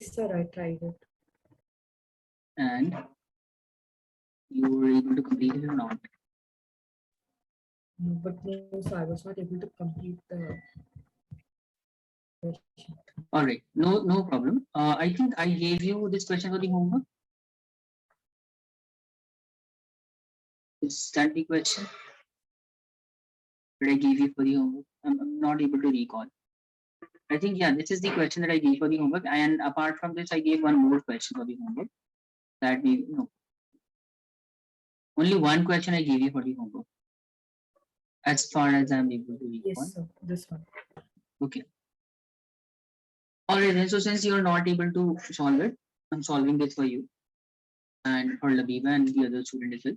sir, I tried it. And you were able to complete it or not? No, but no, sir, I was not able to complete the question. All right, no problem. I think I gave you this question for the homework. Is that the question that I gave you for the homework? I'm not able to recall. I think, yeah, this is the question that I gave for the homework. And apart from this, I gave one more question for the homework. That we, no, only one question I gave you for the homework, as far as I'm able to recall. Yes, sir, this one. Okay. All right, then. So since you're not able to solve it, I'm solving this for you and for Labiba and the other student as well.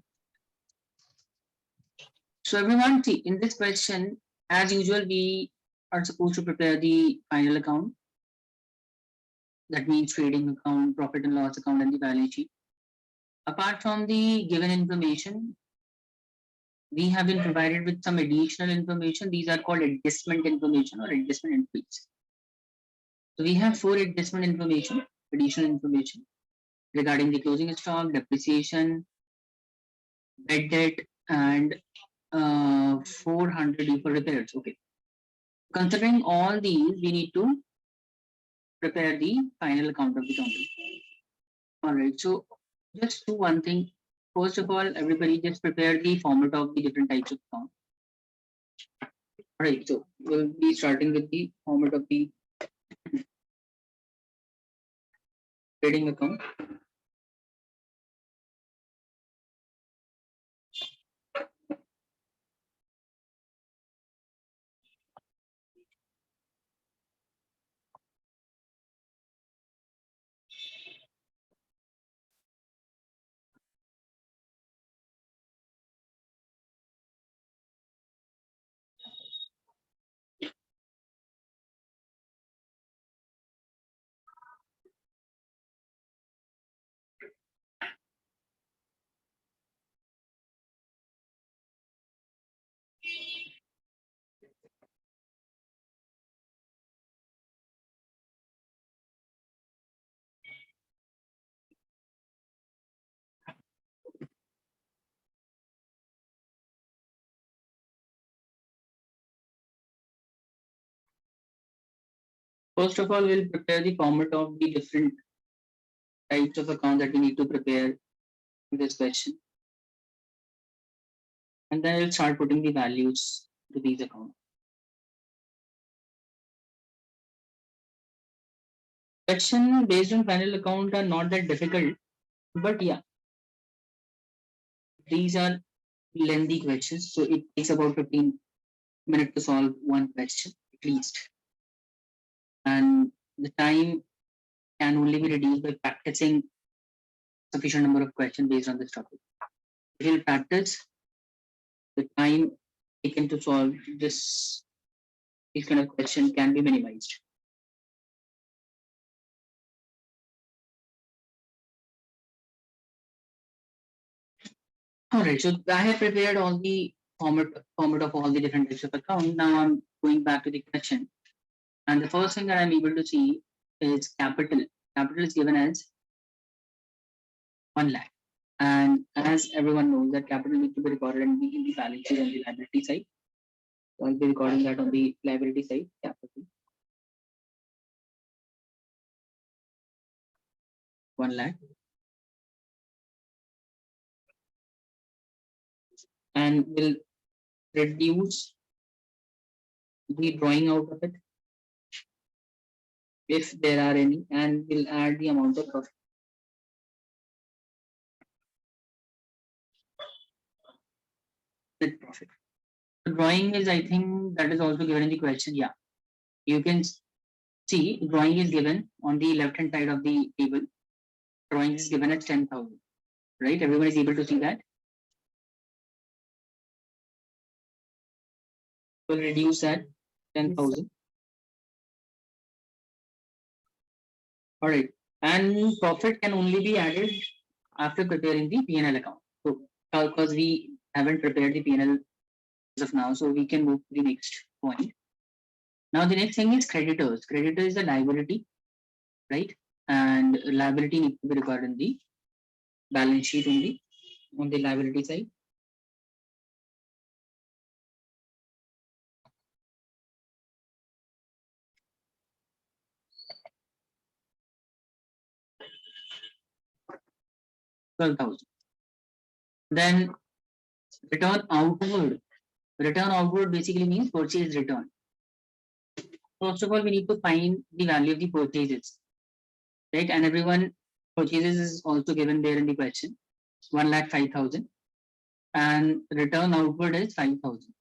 So everyone, see, in this question, as usual, we are supposed to prepare the final account. That means trading account, profit and loss account, and the balance sheet. Apart from the given information, we have been provided with some additional information. These are called adjustment information or adjustment entries. So we have 4 adjustment information, additional information regarding the closing stock, depreciation, bad debt, and 400 due for repairs. Okay. Considering all these, we need to prepare the final account of the company. All right. So just do one thing. First of all, everybody just prepare the format of the different types of account. All right. So we'll be starting with the format of the trading account. First of all, we'll prepare the format of the different types of account that we need to prepare in this question. And then we'll start putting the values to these accounts. Question based on final account are not that difficult, but yeah, these are lengthy questions. So it takes about 15 minutes to solve one question at least. And the time can only be reduced by practicing sufficient number of questions based on this topic. If you'll practice, the time taken to solve this kind of question can be minimized. All right, so I have prepared all the format of all the different types of account. Now I'm going back to the question. And the first thing that I'm able to see is capital. Capital is given as 1 lakh. And as everyone knows that capital needs to be recorded and be in the balance sheet on the liability side. So I'll be recording that on the liability side, capital. 1 lakh. And we'll reduce the drawing out of it if there are any, and we'll add the amount of profit. Net profit. The drawing is, I think, that is also given in the question. Yeah, you can see drawing is given on the left hand side of the table. Drawing is given as 10,000. Right? Everyone is able to see that. We'll reduce that 10,000. All right. And profit can only be added after preparing the P&L account. So because we haven't prepared the P&L as of now, so we can move to the next point. Now the next thing is creditors. Creditor is a liability, right? and liability need to be recorded in the balance sheet only on the liability side. $12,000. Then return outward. Return outward basically means purchase return. First of all, we need to find the value of the purchases, right? And everyone purchases is also given there in the question. 1,05,000 and return outward is 5,000.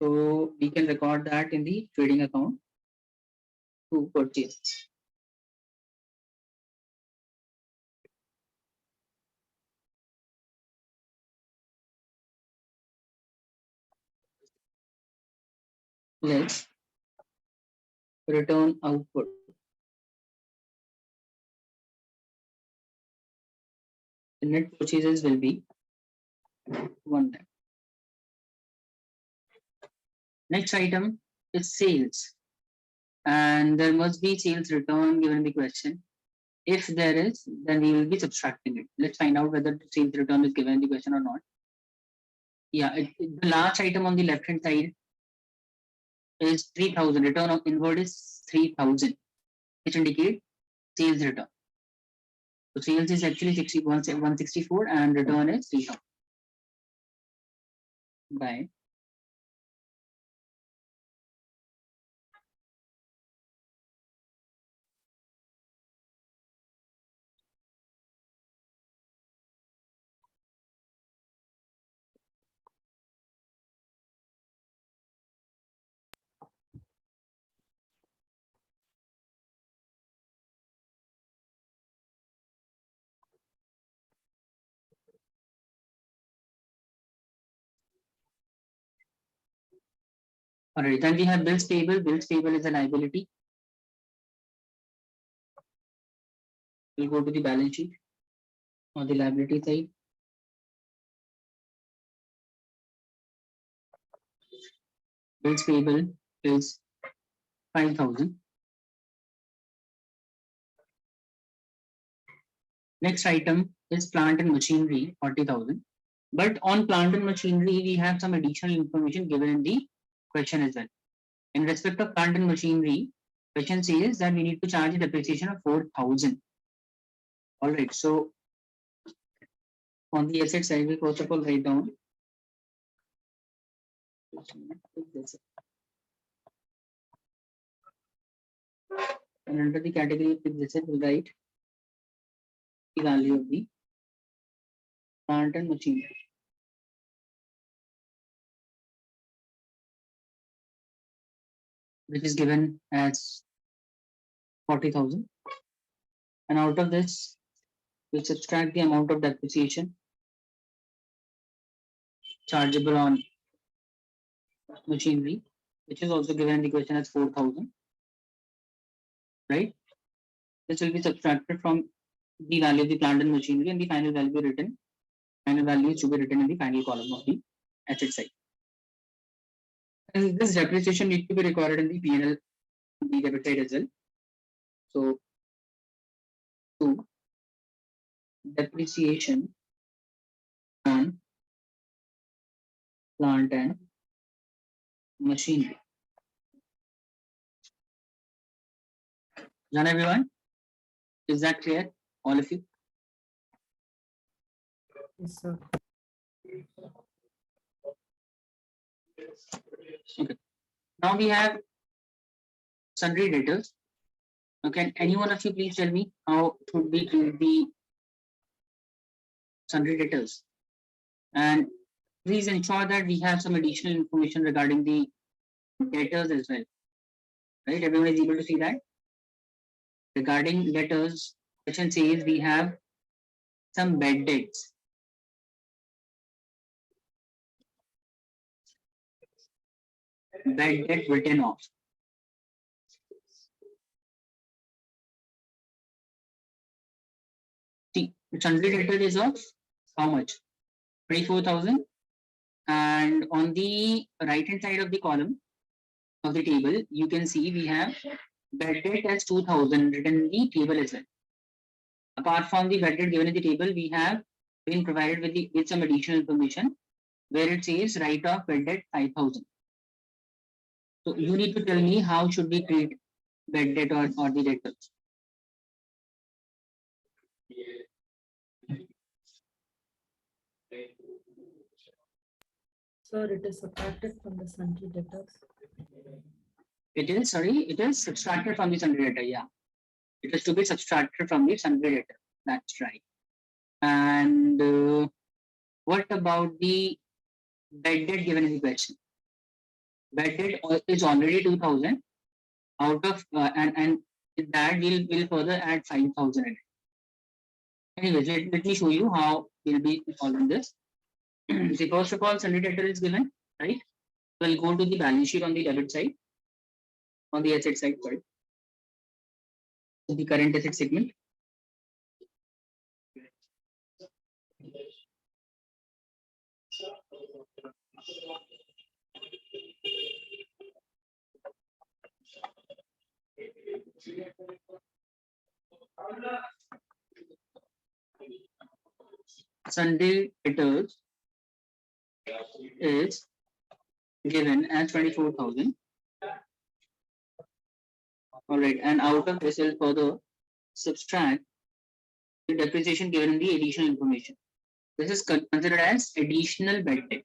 So we can record that in the trading account to purchase. Let's return output. The net purchases will be 1 lakh. Next item is sales, and there must be sales return given in the question. If there is, then we will be subtracting it. Let's find out whether the sales return is given in the question or not. Yeah, the last item on the left hand side is 3,000. Return of inward is 3,000, which indicate sales return. So sales is actually 164 and return is 3,000. By all right, then we have bills payable. Bills payable is a liability. We'll go to the balance sheet on the liability side. Bills payable is 5,000. Next item is plant and machinery, 40,000. But on plant and machinery, we have some additional information given in the question as well. In respect of plant and machinery, question says that we need to charge a depreciation of 4,000. All right, so on the asset side, we first of all write down. And under the category of fixed asset, we'll write the value of the plant and machinery. Which is given as 40,000. And out of this, we subtract the amount of depreciation chargeable on machinery, which is also given in the question as 4,000. Right? This will be subtracted from the value of the plant and machinery, and the final value will be written. Final value is to be written in the final column of the asset side. And this depreciation needs to be recorded in the P&L, the debit side as well. So, to depreciation on plant and machinery. Done, everyone? Is that clear? All of you? Yes, sir. Okay. Now we have sundry debtors. Okay, any one of you please tell me how should we treat the sundry debtors? And please ensure that we have some additional information regarding the debtors as well. Right? Everyone is able to see that? Regarding debtors, question says we have some bad debts. Bad debt written off. See, sundry debtor is of how much? 24,000. And on the right hand side of the column of the table, you can see we have bad debt as 2,000 written in the table as well. Apart from the budget given in the table, we have been provided with some additional information where it says write off bad debt 5,000. So you need to tell me how should we treat bad debt or the debtors. Sir, it is subtracted from the sundry debtors. It is subtracted from the sundry debtor. Yeah, it is to be subtracted from the sundry debtor. That's right. And what about the bad debt given in the question? Bad debt is already 2,000 out of and that will further add 5,000 in it. Anyways, let me show you how we'll be solving this. See, first of all, sundry debtor is given, right? We'll go to the balance sheet on the debit side, on the asset side, sorry. So the current asset segment. Sundry debtors is given as 24,000. All right, and out of this will further subtract the depreciation given in the additional information. This is considered as additional bad debt.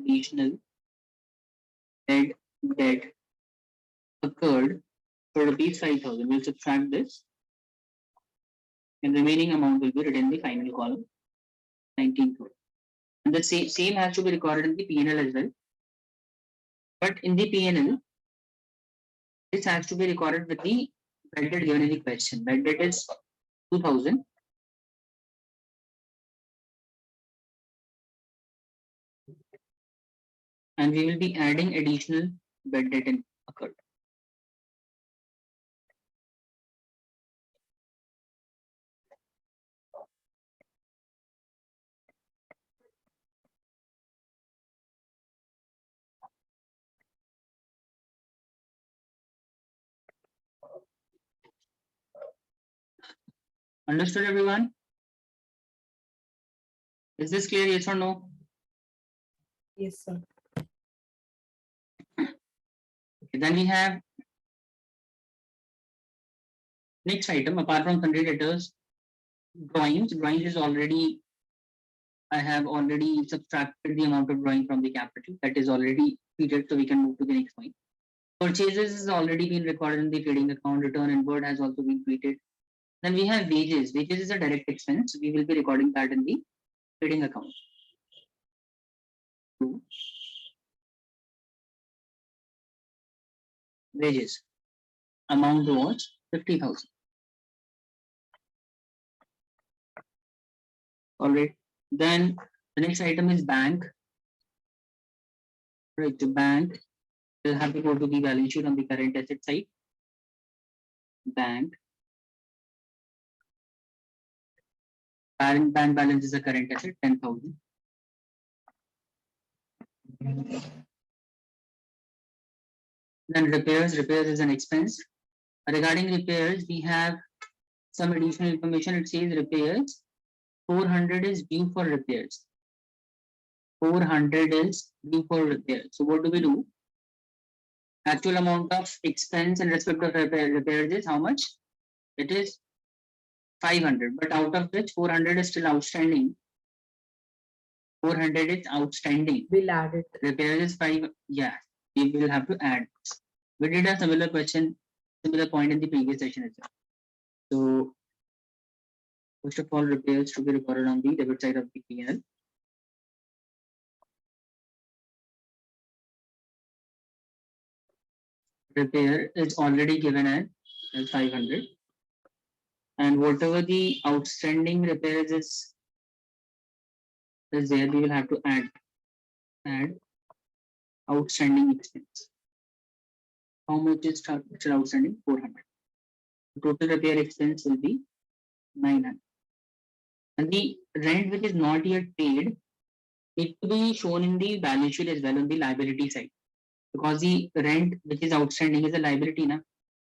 Additional bad debt occurred for rupees 5,000. We'll subtract this, and remaining amount will be written in the final column, 19 crore. And the same has to be recorded in the P&L as well. But in the P&L, this has to be recorded with the bad debt given in the question. Bad debt is 2,000. And we will be adding additional bad debt in occurred. Understood, everyone? Is this clear? Yes or no? Yes, sir. Okay, then we have next item apart from sundry debtors, drawings. Drawings is already, I have already subtracted the amount of drawing from the capital. That is already treated, so we can move to the next point. Purchases has already been recorded in the trading account. Return inward has also been treated. Then we have wages. Wages is a direct expense. We will be recording that in the trading account. Wages. Amount was 50,000. All right. Then the next item is bank. Right, the bank will have to go to the balance sheet on the current asset side. Bank. Bank balance is a current asset, 10,000. Then repairs. Repairs is an expense. Regarding repairs, we have some additional information. It says repairs. 400 is due for repairs. 400 is due for repairs. So what do we do? Actual amount of expense in respect of repairs is how much? It is 500, but out of which 400 is still outstanding. 400 is outstanding. We'll add it. Repair is 5. Yeah, we will have to add. We did a similar question, similar point in the previous session as well. So, first of all, repairs to be recorded on the debit side of the P&L. Repair is already given as 500. And whatever the outstanding repairs is there, we will have to add outstanding expense. How much is still outstanding? 400. Total repair expense will be 900. And the rent which is not yet paid, it to be shown in the balance sheet as well on the liability side. because the rent which is outstanding is a liability now.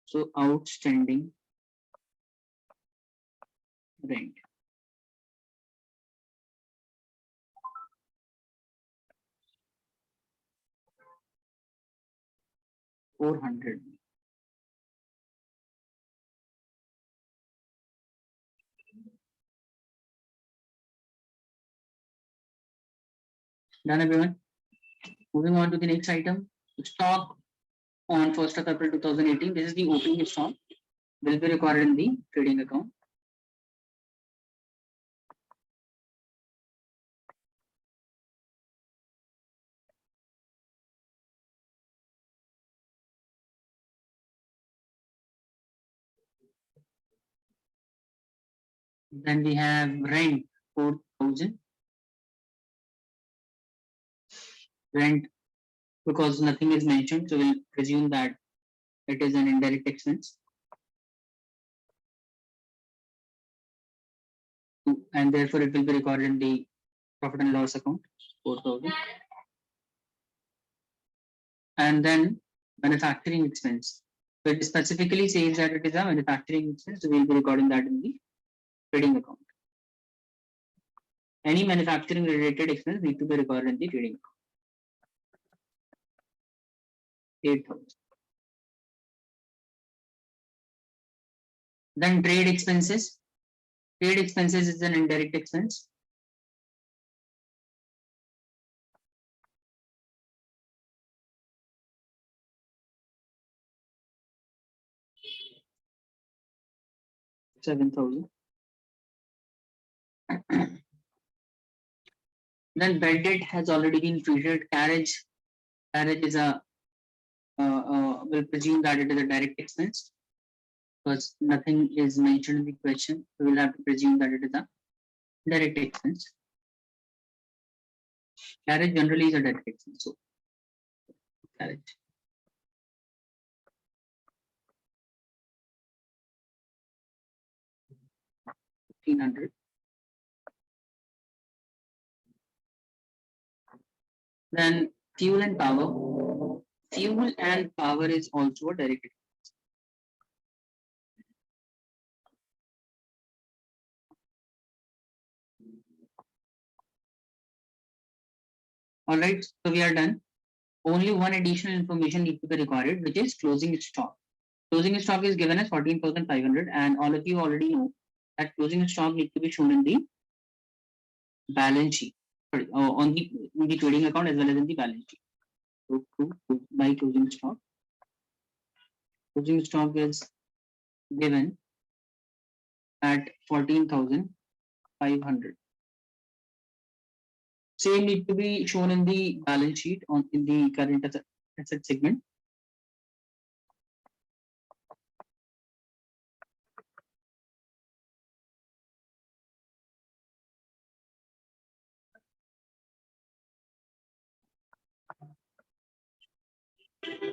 So outstanding rent. $400. Done, everyone. Moving on to the next item. Stock on 1st of April 2018. This is the opening stock. Will be recorded in the trading account. Then we have rent 4,000. Rent, because nothing is mentioned, so we'll presume that it is an indirect expense. And therefore it will be recorded in the profit and loss account, 4,000. And then manufacturing expense. So it specifically says that it is a manufacturing expense, so we'll be recording that in the trading account. Any manufacturing related expense need to be recorded in the trading account. 8,000. Then trade expenses. Trade expenses is an indirect expense. $7,000. Then bad debt has already been treated. Carriage is a we'll presume that it is a direct expense because nothing is mentioned in the question. So we'll have to presume that it is a direct expense. Carriage generally is a direct expense. So carriage. $1,500. Then fuel and power. Fuel and power is also a direct expense. All right, so we are done. Only one additional information needs to be recorded, which is closing stock. Closing stock is given as 14,500, and all of you already know that closing stock needs to be shown in the balance sheet, sorry, on the trading account as well as in the balance sheet. So to buy closing stock. Closing stock is given at 14,500. Same need to be shown in the balance sheet in the current asset segment.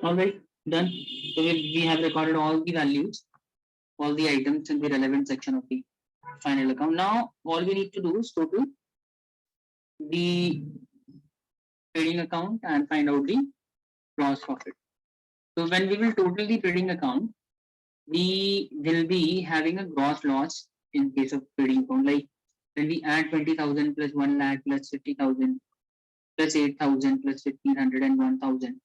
All right, done. So we have recorded all the values, all the items in the relevant section of the final account. Now all we need to do is total the trading account and find out the gross profit. So when we will total the trading account, we will be having a gross loss in case of trading account. Like when we add 20,000 plus 1 lakh plus 50,000 plus 8,000 plus 1,500 and 1,000.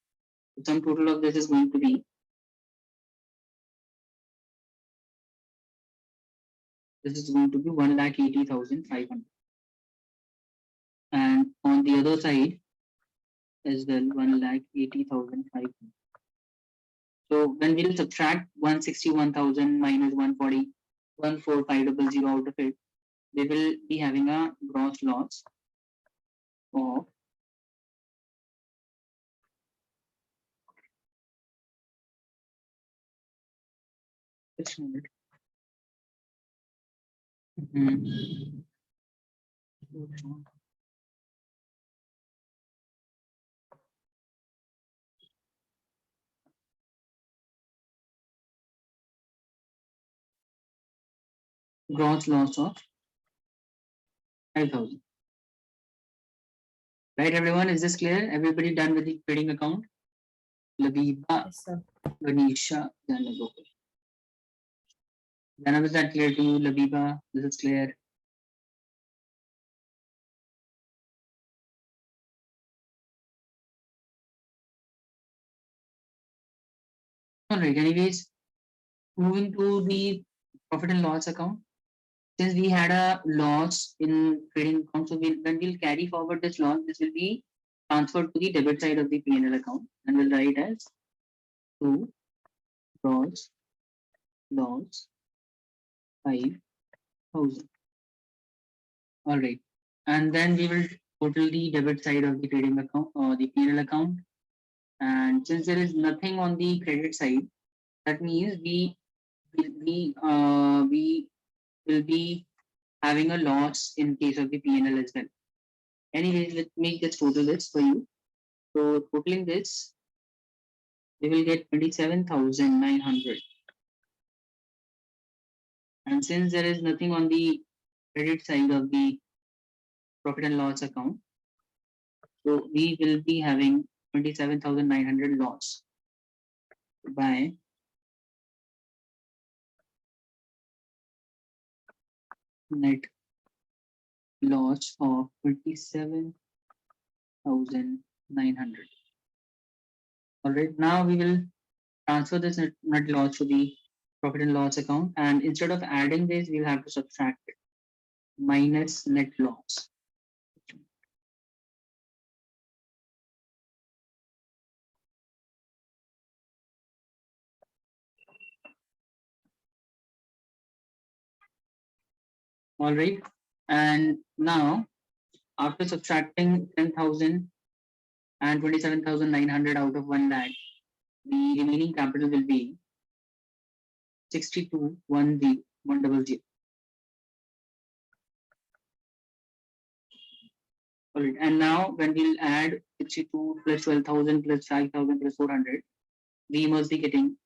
The sum total of this is going to be this is going to be 1,80,500. And on the other side as well, 1,80,500. So when we will subtract 161,000 minus 140, 14500 out of it, we will be having a gross loss of 600. Gross loss of 5,000. Right, everyone? Is this clear? Everybody done with the trading account? Labiba, Yes, sir. Ganesha, Zainab. Okay. Zainab, is that clear to you, Labiba? This is clear. Alright, anyways, moving to the profit and loss account. Since we had a loss in trading account, so when we'll carry forward this loss, this will be transferred to the debit side of the P&L account, and we'll write as 2 gross loss 5,000. All right, and then we will total the debit side of the trading account or the P&L account. And since there is nothing on the credit side, that means we will be having a loss in case of the P&L as well. Anyways, let me just total this for you. So totaling this, we will get 27,900. And since there is nothing on the credit side of the profit and loss account, so we will be having 27,900 loss by net loss of 27,900. All right, now we will transfer this net loss to the profit and loss account, and instead of adding this, we'll have to subtract it minus net loss. All right, and now after subtracting 10,000 and 27,900 out of 1 lakh, the remaining capital will be 62,100. All right, and now when we'll add 62 plus 12,000 plus 5,000 plus 400, we must be getting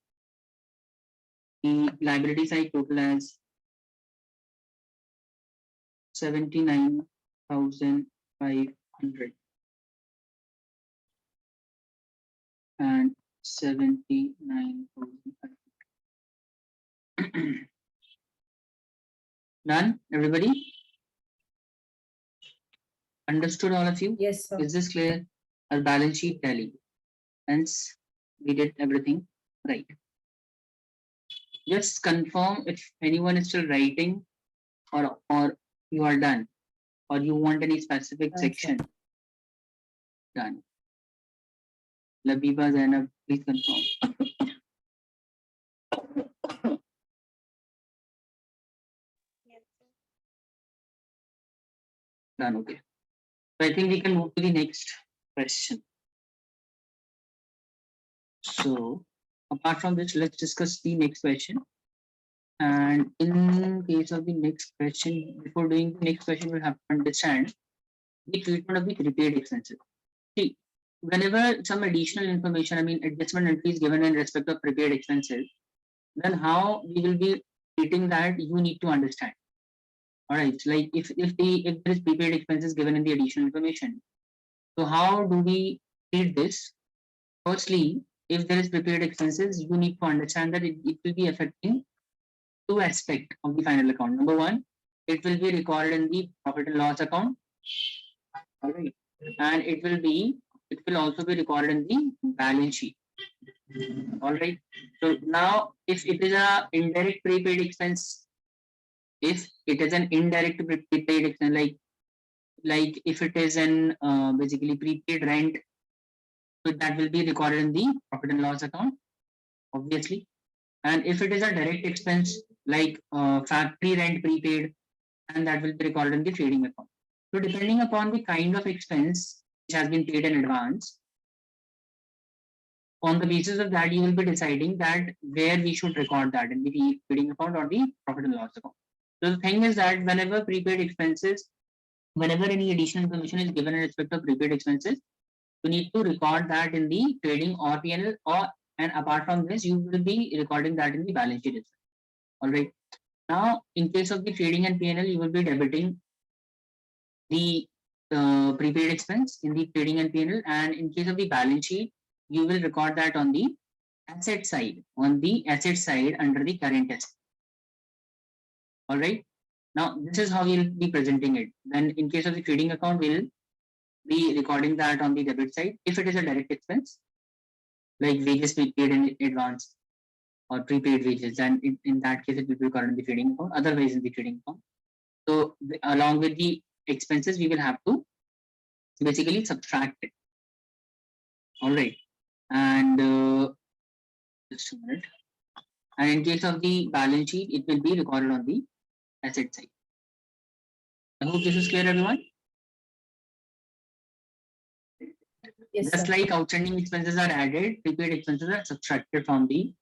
the liability side total as 79,500 and 79,500. Done, everybody? Understood, all of you? Yes, sir. Is this clear? Our balance sheet tally. Hence, we did everything right. Just confirm if anyone is still writing or you are done or you want any specific Done, sir. section. Done. Labiba Zainab, please confirm. Done, okay. So I think we can move to the next question. So apart from this, let's discuss the next question. And in case of the next question, before doing the next question, we have to understand the treatment of the prepaid expenses. See, whenever some additional information, I mean adjustment entry is given in respect of prepaid expenses, then how we will be treating that you need to understand. All right, like if there is prepaid expenses given in the additional information, so how do we treat this? Firstly, if there is prepaid expenses, you need to understand that it will be affecting two aspects of the final account. Number one, it will be recorded in the profit and loss account. All right, and it will also be recorded in the balance sheet. All right. So now, if it is a indirect prepaid expense, if it is an indirect prepaid expense, like if it is an basically prepaid rent, so that will be recorded in the profit and loss account, obviously. And if it is a direct expense like factory rent prepaid, and that will be recorded in the trading account. So depending upon the kind of expense which has been paid in advance, on the basis of that, you will be deciding that where we should record that in the trading account or the profit and loss account. So the thing is that whenever prepaid expenses, whenever any additional information is given in respect of prepaid expenses, you need to record that in the trading or P&L, or and apart from this, you will be recording that in the balance sheet as well. All right. Now, in case of the trading and P&L, you will be debiting the prepaid expense in the trading and P&L, and in case of the balance sheet, you will record that on the asset side, under the current asset. All right. Now, this is how we'll be presenting it. Then in case of the trading account, we'll be recording that on the debit side. If it is a direct expense, like wages paid in advance or prepaid wages, then in that case, it will be recorded in the trading account, otherwise in the trading account. So along with the expenses, we will have to basically subtract it. All right. And just a minute. And in case of the balance sheet, it will be recorded on the asset side. I hope this is clear, everyone. Yes, Just sir. like outstanding expenses are added, prepaid expenses are subtracted from the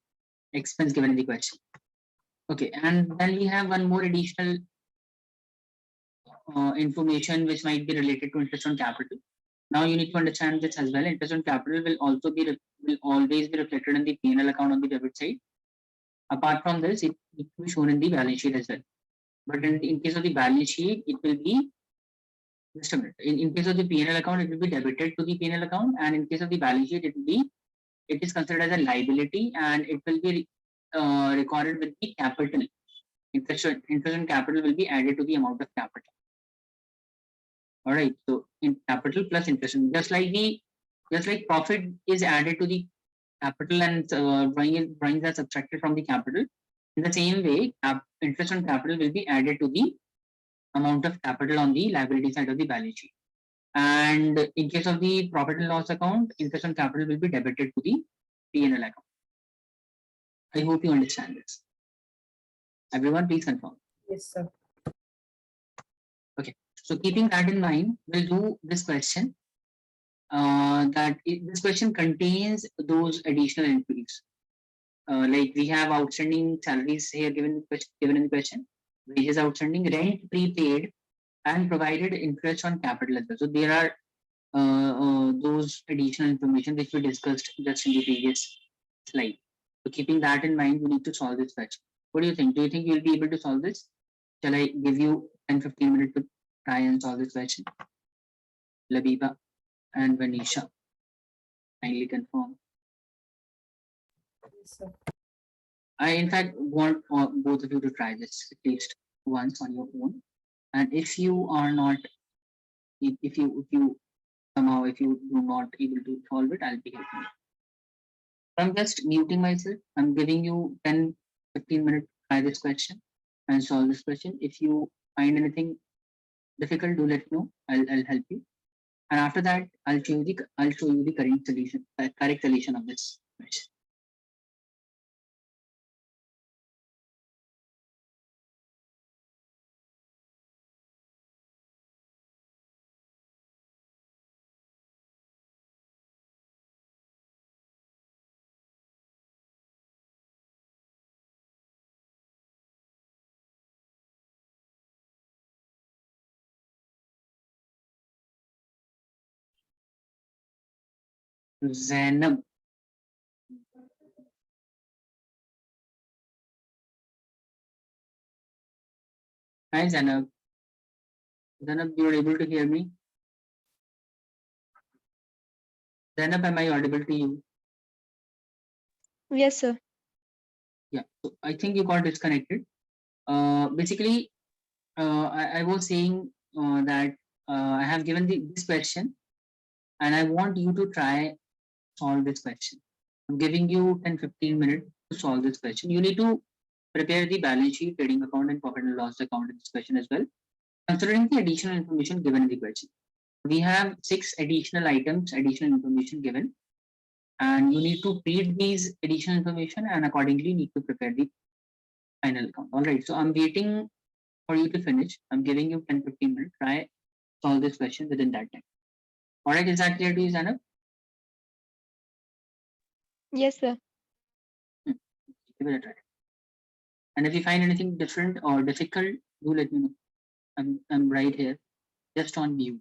expense given in the question. Okay, and then we have one more additional information which might be related to interest on capital. Now you need to understand this as well. Interest on capital will always be reflected in the P&L account on the debit side. Apart from this, it will be shown in the balance sheet as well. But in case of the balance sheet, it will be just a minute. In case of the P&L account, it will be debited to the P&L account, and in case of the balance sheet, it is considered as a liability, and it will be recorded with the capital. Interest on capital will be added to the amount of capital. All right. So in capital plus interest, just like profit is added to the capital and drawings are subtracted from the capital. In the same way, interest on capital will be added to the amount of capital on the liability side of the balance sheet. And in case of the profit and loss account, interest on capital will be debited to the P&L account. I hope you understand this. Everyone, please confirm. Yes, sir. Okay. So keeping that in mind, we'll do this question. This question contains those additional entries. Like we have outstanding salaries here given in the question, wages outstanding, rent prepaid, and provided interest on capital as well. So there are those additional information which we discussed just in the previous slide. So keeping that in mind, we need to solve this question. What do you think? Do you think you'll be able to solve this? Shall I give you 10-15 minutes to try and solve this question? Labiba and Vanisha, kindly confirm. Yes, sir. I in fact want both of you to try this at least once on your own. And if you are not, if you somehow if you do not able to solve it, I'll be helping you. I'm just muting myself. I'm giving you 10-15 minutes to try this question and solve this question. If you find anything difficult, do let me know. I'll help you. And after that, I'll show you the correct solution of this question. Zainab. Hi, Zainab. Zainab, you're able to hear me? Zainab, am I audible to you? Yes, sir. Yeah, so I think you got disconnected. Basically, I was saying that I have given this question and I want you to try solve this question. I'm giving you 10-15 minutes to solve this question. You need to prepare the balance sheet, trading account, and profit and loss account in this question as well, considering the additional information given in the question. We have 6 additional items, additional information given, and you need to read these additional information and accordingly need to prepare the final account. All right, so I'm waiting for you to finish. I'm giving you 10-15 minutes. Try solve this question within that time. All right, is that clear to you, Zainab? Yes, sir. Give it a try. And if you find anything different or difficult, do let me know. I'm right here, just on mute.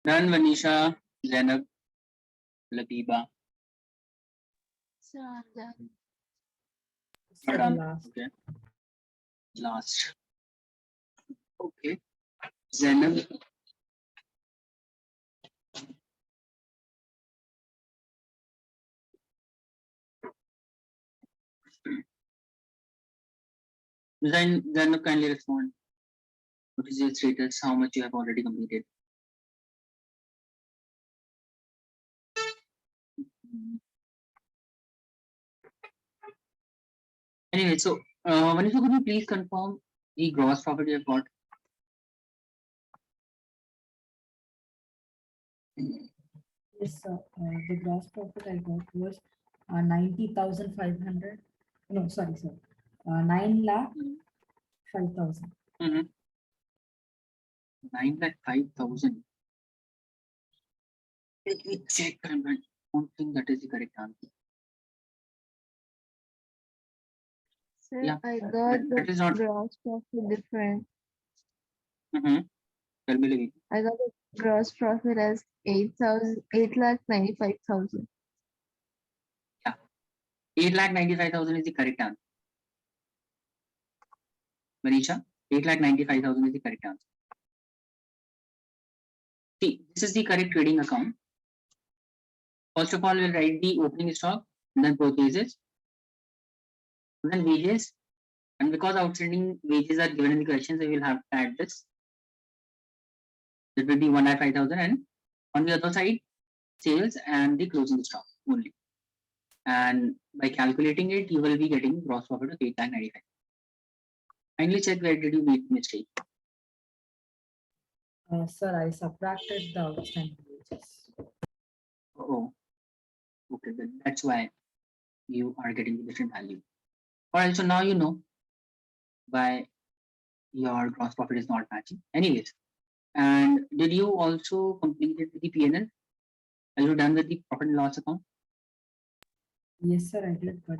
Done, Vanisha, Zainab, Labiba. So I'm done. You're So done. last. Okay. Last. Okay. Zainab. Zainab, kindly respond. What is your status? How much you have already completed? Anyway, so Vanisha, could you please confirm the gross profit you have got? Yes, sir. The gross profit I got was 90,500. No, sorry, sir. 9,05,000. Mm-hmm. 9,05,000. Let me check. I don't think that is the correct answer. So Yeah, I got that the is not. gross profit different. Mm-hmm. Tell me, Lavi. I got the gross profit as 8,95,000. 8,95,000 is the correct answer. Manisha, 8,95,000 is the correct answer. See, this is the correct trading account. First of all, we'll write the opening stock, then purchases, then wages. And because outstanding wages are given in the questions, we will have to add this. That will be 1,05,000, and on the other side, sales and the closing stock only. And by calculating it, you will be getting gross profit of 8,95,000. Kindly check where did you make mistake. Sir, I subtracted the outstanding wages. Oh, okay, then that's why you are getting the different value. Alright, so now you know why your gross profit is not matching. Anyways, and did you also complete it with the P&L? Are you done with the profit and loss account? Yes, sir, I did, but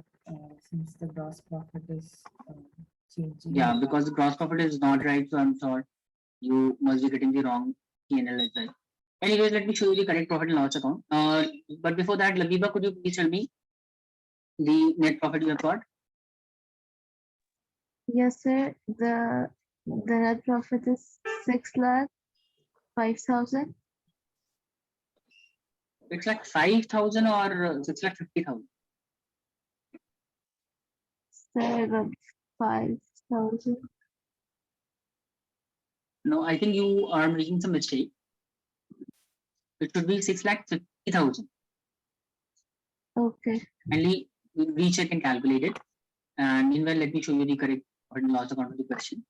since the gross profit is changing. Yeah, because the gross profit is not right, so I'm sure you must be getting the wrong P&L as well. Anyways, let me show you the correct profit and loss account. But before that, Labiba, could you please tell me the net profit you have got? Yes, sir. The net profit is 6,05,000. It's like 5,000 or 6,50,000. Sir, I got 5,000. No, I think you are making some mistake. It should be 6,50,000. Okay. Kindly recheck and calculate it. And meanwhile, let me show you the correct profit and loss account of the question.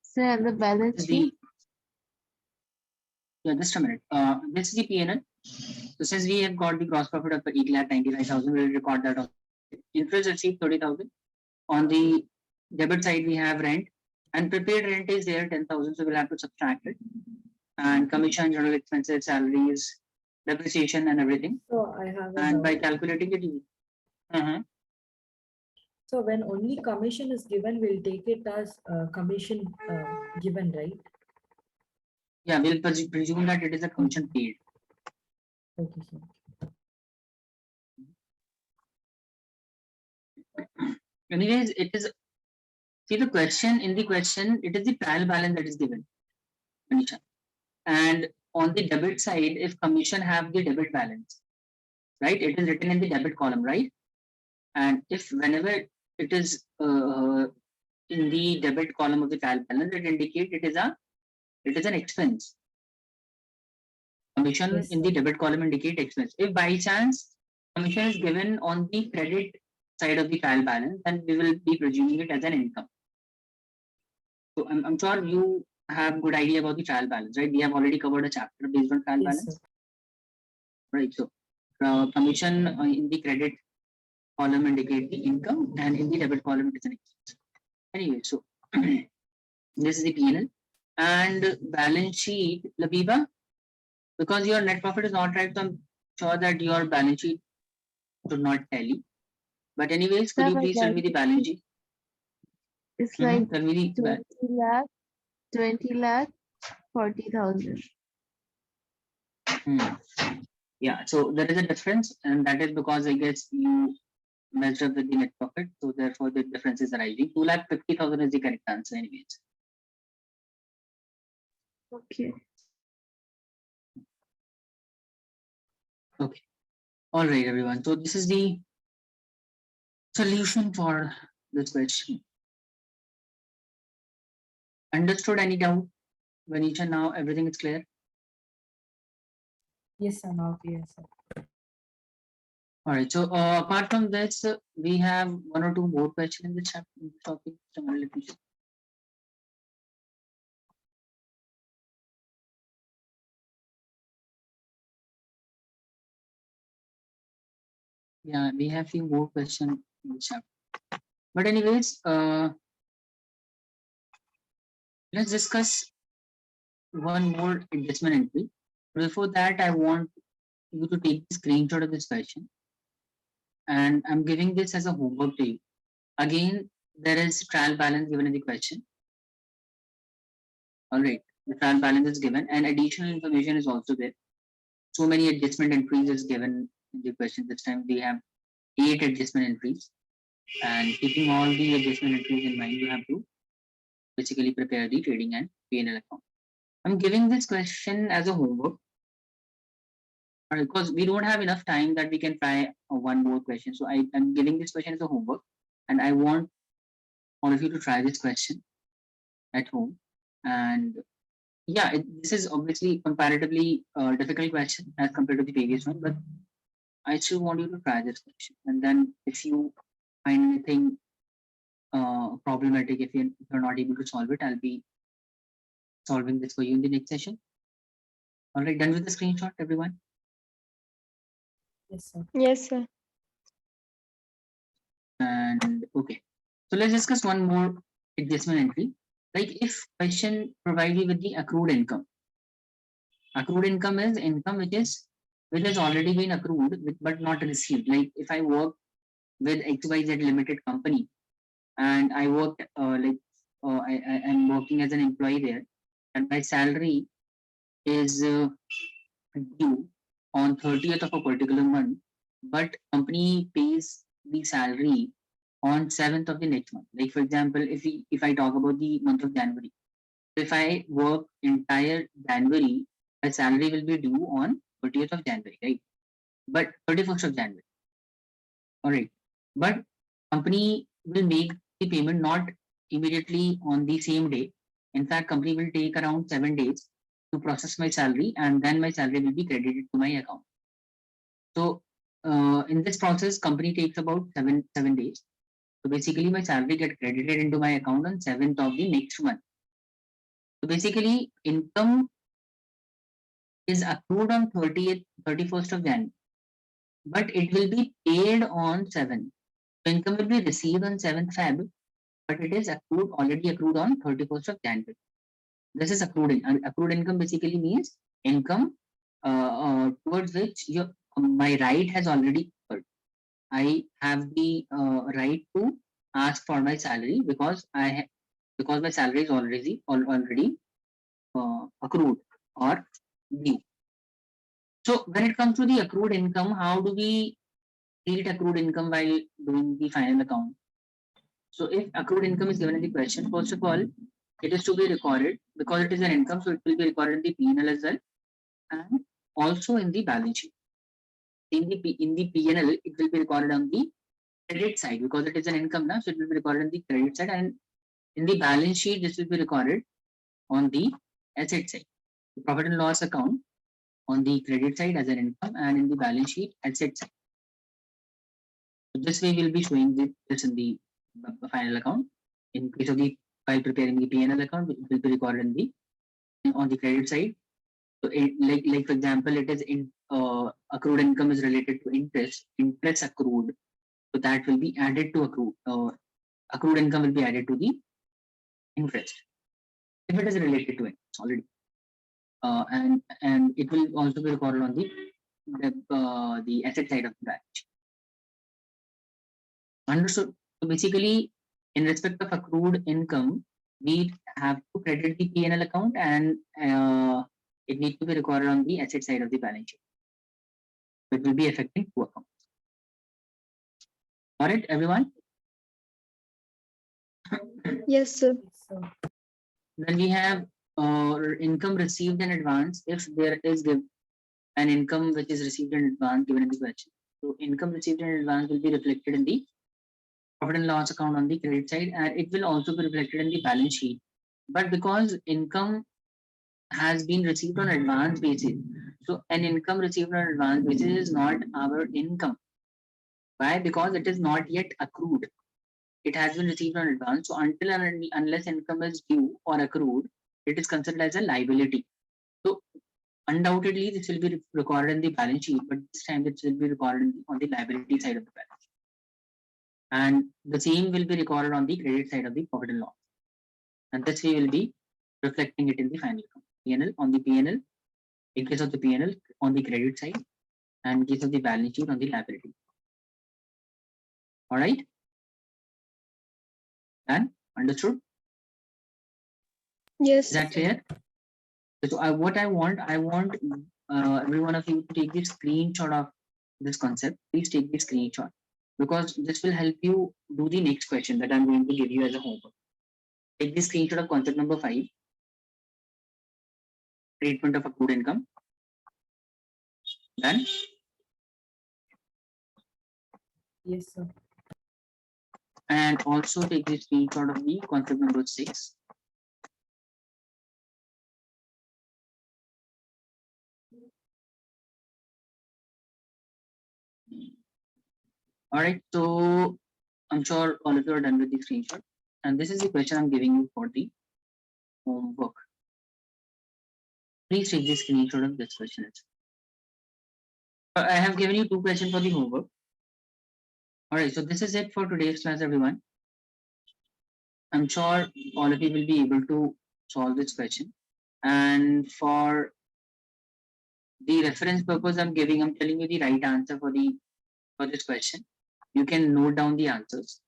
Sir, and the balance This is sheet. yeah, just a minute. This is the P&L. So since we have got the gross profit of 8,95,000, we will record that on interest received 30,000. On the debit side, we have rent, and prepaid rent is there 10,000, so we'll have to subtract it. And commission, general expenses, salaries, depreciation, and everything. So I have a And by doubt. calculating it, So when only commission is given, we'll take it as commission given, right? yeah, we'll presume that it is a commission paid. Okay, sir. Anyways, it is see the question in the question, it is the trial balance that is given, Manisha. And on the debit side, if commission have the debit balance, right, it is written in the debit column, right? And if whenever it is in the debit column of the trial balance, it indicate it is an expense. Commission Yes, in the sir. debit column indicate expense. If by chance commission is given on the credit side of the trial balance, then we will be presuming it as an income. So I'm sure you have good idea about the trial balance, right? We have already covered a chapter based on trial Yes, balance, sir. right? So commission in the credit column indicate the income, and in the debit column it is an expense. Anyway, so this is the P&L and balance sheet, Labiba, because your net profit is not right, so I'm sure that your balance sheet should not tally. But anyways, could Sir, you my please tell me the balance sheet? It's like Tell me the 20 lakh 40,000. Yeah, so there is a difference, and that is because I guess you messed up with the net profit, so therefore the difference is arising. 2,50,000 is the correct answer, anyways. Okay. Okay. All right, everyone. So this is the solution for this question. Understood? Any doubt? Vanisha, now everything is clear. Yes, sir. Now clear, sir. All right. So apart from this, we have one or two more questions in the chapter topic. So let me check. Yeah, we have few more questions in the chapter. But anyways, let's discuss one more adjustment entry. Before that, I want you to take the screenshot of this question, and I'm giving this as a homework to you. Again, there is trial balance given in the question. All right, the trial balance is given, and additional information is also there. So many adjustment entries is given in the question. This time we have 8 adjustment entries, and keeping all the adjustment entries in mind, you have to basically prepare the trading and P&L account. I'm giving this question as a homework because we don't have enough time that we can try one more question. So I am giving this question as a homework, and I want all of you to try this question at home. And yeah, this is obviously comparatively difficult question as compared to the previous one, but I still want you to try this question. And then if you find anything problematic, if you're not able to solve it, I'll be solving this for you in the next session. All right, done with the screenshot, everyone? Yes, sir. Yes, sir. And okay, so let's discuss one more adjustment entry. Like if question provide you with the accrued income. Accrued income is income which has already been accrued but not received. Like if I work with XYZ limited company and I worked I am working as an employee there, and my salary is due on 30th of a particular month, but company pays the salary on 7th of the next month. Like for example, if I talk about the month of January, if I work entire January, my salary will be due on 30th of January, right? But 31st of January. All right. But company will make the payment not immediately on the same day. In fact, company will take around 7 days to process my salary, and then my salary will be credited to my account. So in this process, company takes about seven days. So basically, my salary get credited into my account on 7th of the next month. So basically, income is accrued on 31st of January, but it will be paid on 7th. So income will be received on 7th Feb, but it is already accrued on 31st of January. This is accrued. Accrued income basically means income towards which my right has already occurred. I have the right to ask for my salary because because my salary is already accrued or due. So when it comes to the accrued income, how do we treat accrued income while doing the final account? So if accrued income is given in the question, first of all, it is to be recorded because it is an income, so it will be recorded in the P&L as well, and also in the balance sheet. In the P&L, it will be recorded on the credit side because it is an income now, so it will be recorded on the credit side, and in the balance sheet, this will be recorded on the asset side. The profit and loss account on the credit side as an income, and in the balance sheet asset side. So this way we'll be showing this in the final account. In case of the while preparing the P&L account, it will be recorded in the on the credit side. So it, like for example, it is in accrued income is related to interest accrued. So that will be added to accrued. Accrued income will be added to the interest if it is related to it already. And it will also be recorded on the asset side of the balance sheet. Understood. So basically, in respect of accrued income, we have to credit the P&L account, and it needs to be recorded on the asset side of the balance sheet. It will be affecting two accounts. All right, everyone. Yes, sir. So, Then we have income received in advance if there is an income which is received in advance given in the question. So income received in advance will be reflected in the profit and loss account on the credit side, and it will also be reflected in the balance sheet. But because income has been received on advance basis, so an income received on advance basis is not our income. Why? Because it is not yet accrued. It has been received on advance. So until and unless income is due or accrued, it is considered as a liability. So undoubtedly, this will be recorded in the balance sheet, but this time it will be recorded on the liability side of the balance sheet. And the same will be recorded on the credit side of the profit and loss. And this way will be reflecting it in the final account. P&L on the P&L, in case of the P&L on the credit side, and in case of the balance sheet on the liability. All right. And understood? Yes. Is that clear? So what I want every one of you to take this screenshot of this concept. Please take the screenshot because this will help you do the next question that I'm going to give you as a homework. Take the screenshot of concept number 5, treatment of accrued income. Done? yes, sir. And also take the screenshot of the concept number 6. All right, so I'm sure all of you are done with the screenshot. And this is the question I'm giving you for the homework. Please take the screenshot of this question. I have given you 2 questions for the homework. All right, so this is it for today's class, everyone. I'm sure all of you will be able to solve this question. And for the reference purpose I'm telling you the right answer for this question. You can note down the answers.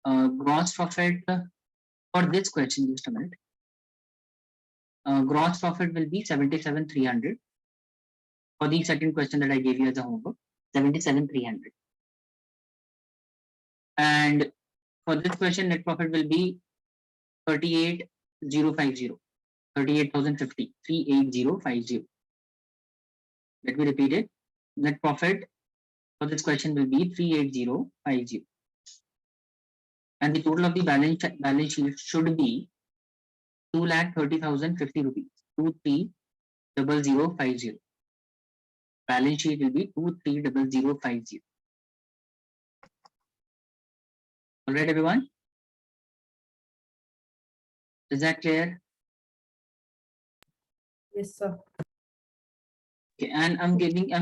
Gross profit for this question, just a minute. Gross profit will be 77,300 for the second question that I gave you as a homework, 77,300. And for this question, net profit will be 38,050, 38,050, 38,050. Let me repeat it. Net profit for this question will be 38,050. And the total of the balance sheet should be 2,30,050 rupees, 23,0050. Balance sheet will be 23,0050. All right, everyone. Is that clear? Yes, sir. Okay, and I'm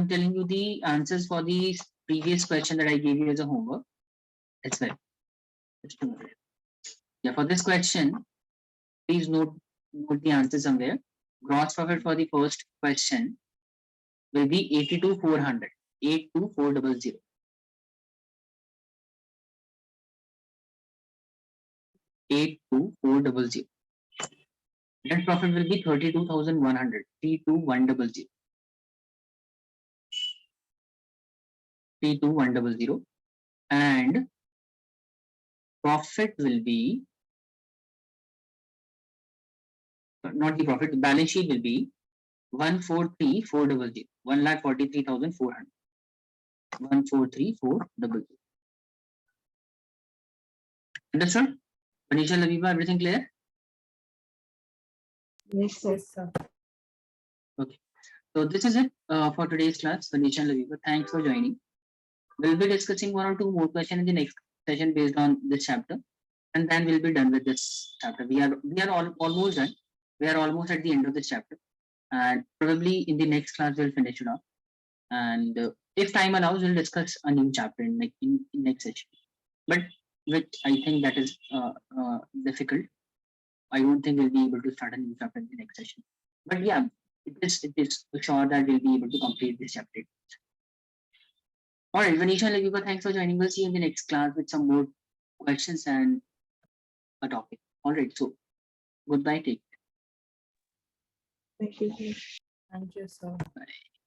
telling you the answers for the previous question that I gave you as a homework as well. Just a minute. Yeah, for this question, please note the answer somewhere. Gross profit for the first question will be 82,400, 82,400. 82,400. Net profit will be 32,100, 32,100. 32,100. And profit will be, not the profit, the balance sheet will be 143,400, 1,43,400. 143,400. Understood? Manisha, Laviva, everything clear? Yes, sir. Yes, sir. Okay. So this is it for today's class. Manisha and Laviva, thanks for joining. We'll be discussing 1 or 2 more questions in the next session based on this chapter, and then we'll be done with this chapter. We are almost done. We are almost at the end of this chapter, and probably in the next class we'll finish it off. And if time allows, we'll discuss a new chapter in next session. But which I think that is difficult. I don't think we'll be able to start a new chapter in the next session. But yeah, it is sure that we'll be able to complete this chapter. All right, Vanisha and Laviva, thanks for joining. We'll see you in the next class with some more questions and a topic. All right, so goodbye. Take care. Thank you, sir. Thank you, sir. Bye.